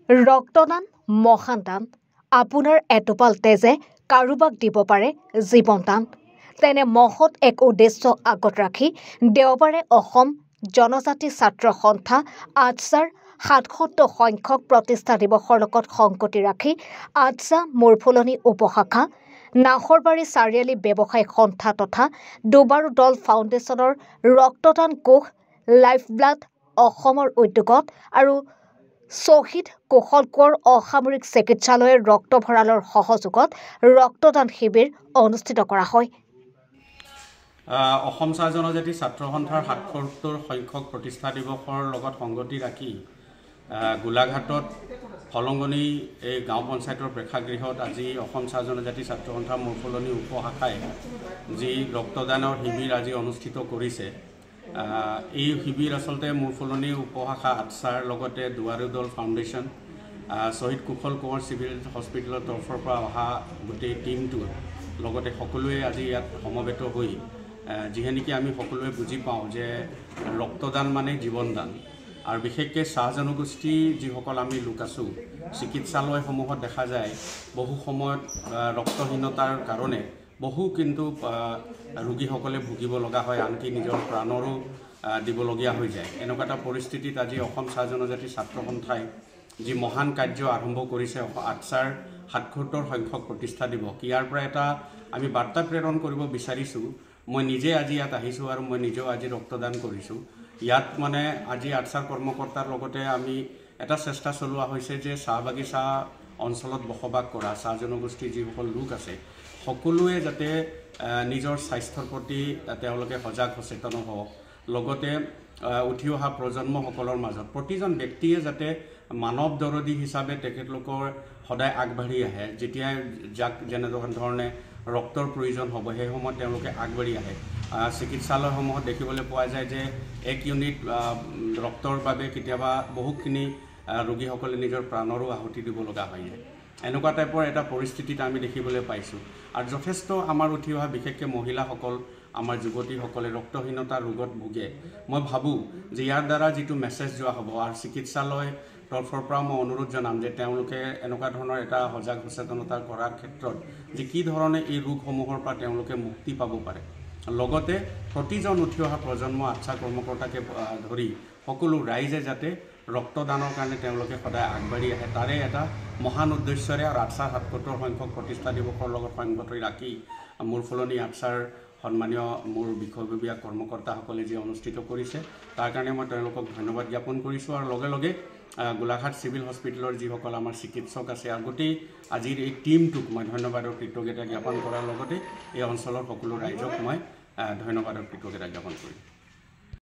ৰক্তদান মহান দান আপোনাৰ এটোপাল তেজে কাৰোবাক দিব পাৰে জীৱন দান তেনে মহৎ এক উদ্দেশ্য আগত ৰাখি দেওবাৰে অসম জনজাতি ছাত্ৰ সন্থা আটছাৰ ৭৭ সংখ্যক প্ৰতিষ্ঠা দিৱসৰ লগত সংগতি ৰাখি আটছা মূৰফুলনি উপশাখা নাহৰবাৰী চাৰিআলি ব্যৱসায়িক সন্থা তথা দুবাৰু দল ফাউণ্ডেশ্যনৰ ৰক্তদান কোষ লাইফ ব্লাড অসমৰ উদ্যোগত আৰু শ্বহীদ কুশল কোঁৱৰ অসামৰিক চিকিৎসালয়ৰ ৰক্ত ভঁৰালৰ সহযোগত ৰক্তদান শিবিৰ অনুষ্ঠিত কৰা হয়। অসম চাহ জনজাতি ছাত্ৰ সন্থাৰ ৭৭ সংখ্যক প্ৰতিষ্ঠা দিৱসৰ লগত সংগতি ৰাখি গোলাঘাটত ফলংগনি এই গাঁও পঞ্চায়তৰ প্ৰেক্ষাগৃহত আজি অসম চাহ জনজাতি ছাত্ৰ সন্থাৰ মূৰফুলনি উপশাখাই যি ৰক্তদানৰ শিবিৰ আজি অনুষ্ঠিত কৰিছে। এই শিবিৰ আচলতে মূৰফুলনি উপশাখা আটছাৰ লগতে দুৱাৰু দল ফাউণ্ডেশ্যন শ্বহীদ কুশল কোঁৱৰ চিভিল হস্পিটেলৰ তৰফৰ পৰা অহা গোটেই টীমটো লগতে সকলোৱে আজি ইয়াত সমবেত হৈ যিহে নেকি আমি সকলোৱে বুজি পাওঁ যে ৰক্তদান মানে জীৱনদান আৰু বিশেষকৈ চাহ জনগোষ্ঠী যিসকল আমি লোক আছোঁ চিকিৎসালয়সমূহত দেখা যায় বহু সময়ত ৰক্তহীনতাৰ কাৰণে বহু কিন্তু ৰোগীসকলে ভুগিব লগা হয়, আনকি নিজৰ প্ৰাণৰো দিবলগীয়া হৈ যায়। এনেকুৱা এটা পৰিস্থিতিত আজি অসম চাহ জনজাতি ছাত্ৰ সন্থাই যি মহান কাৰ্য আৰম্ভ কৰিছে আটছাৰ ৭৭ সংখ্যক প্ৰতিষ্ঠা দিৱস, ইয়াৰ পৰা এটা আমি বাৰ্তা প্ৰেৰণ কৰিব বিচাৰিছোঁ। মই নিজে আজি ইয়াত আহিছোঁ আৰু মই নিজেও আজি ৰক্তদান কৰিছোঁ। ইয়াত মানে আজি আটছাৰ কৰ্মকৰ্তাৰ লগতে আমি এটা চেষ্টা চলোৱা হৈছে যে চাহ বাগিচা অঞ্চলত বসবাস কৰা চাহ জনগোষ্ঠীৰ যিসকল লোক আছে সকলোৱে যাতে নিজৰ স্বাস্থ্যৰ প্ৰতি তেওঁলোকে সজাগ সচেতন হওক, লগতে উঠি অহা প্ৰজন্মসকলৰ মাজত প্ৰতিজন ব্যক্তিয়ে যাতে মানৱ দৰদী হিচাপে তেখেতলোকৰ সদায় আগবাঢ়ি আহে। যেতিয়া যাক যেনেধৰণে ৰক্তৰ প্ৰয়োজন হ'ব সেই সময়ত তেওঁলোকে আগবাঢ়ি আহে। চিকিৎসালয়সমূহত দেখিবলৈ পোৱা যায় যে 1 ইউনিট ৰক্তৰ বাবে কেতিয়াবা বহুখিনি ৰোগীসকলে নিজৰ প্ৰাণৰো আহুতি দিব লগা হৈ যায়। এনেকুৱা টাইপৰ এটা পৰিস্থিতিত আমি দেখিবলৈ পাইছোঁ আৰু যথেষ্ট আমাৰ উঠি অহা বিশেষকৈ মহিলাসকল আমাৰ যুৱতীসকলে ৰক্তহীনতা ৰোগত ভোগে। মই ভাবোঁ যে ইয়াৰ দ্বাৰা যিটো মেছেজ যোৱা হ'ব আৰু চিকিৎসালয় তৰফৰ পৰা মই অনুৰোধ জনাম যে তেওঁলোকে এনেকুৱা ধৰণৰ এটা সজাগ সচেতনতা কৰাৰ ক্ষেত্ৰত যে কি ধৰণে এই ৰোগসমূহৰ পৰা তেওঁলোকে মুক্তি পাব পাৰে, লগতে প্ৰতিজন উঠি অহা প্ৰজন্ম আটছা কৰ্মকৰ্তাকে ধৰি সকলো ৰাইজে যাতে ৰক্তদানৰ কাৰণে তেওঁলোকে সদায় আগবাঢ়ি আহে, তাৰে এটা মহান উদ্দেশ্যৰে আৰু আটছাৰ ৭৭ সংখ্যক প্ৰতিষ্ঠা দিৱসৰ লগত সংগতি ৰাখি মূৰফুলনি আটছাৰ সন্মানীয় মোৰ বিষয়ববীয়া কৰ্মকৰ্তাসকলে যি অনুষ্ঠিত কৰিছে তাৰ কাৰণে মই তেওঁলোকক ধন্যবাদ জ্ঞাপন কৰিছোঁ। আৰু লগে লগে গোলাঘাট চিভিল হস্পিটেলৰ যিসকল আমাৰ চিকিৎসক আছে আৰু গোটেই আজিৰ এই টীমটোক মই ধন্যবাদ আৰু কৃতজ্ঞতা জ্ঞাপন কৰাৰ লগতে এই অঞ্চলৰ সকলো ৰাইজক মই ধন্যবাদ আৰু কৃতজ্ঞতা জ্ঞাপন কৰিম।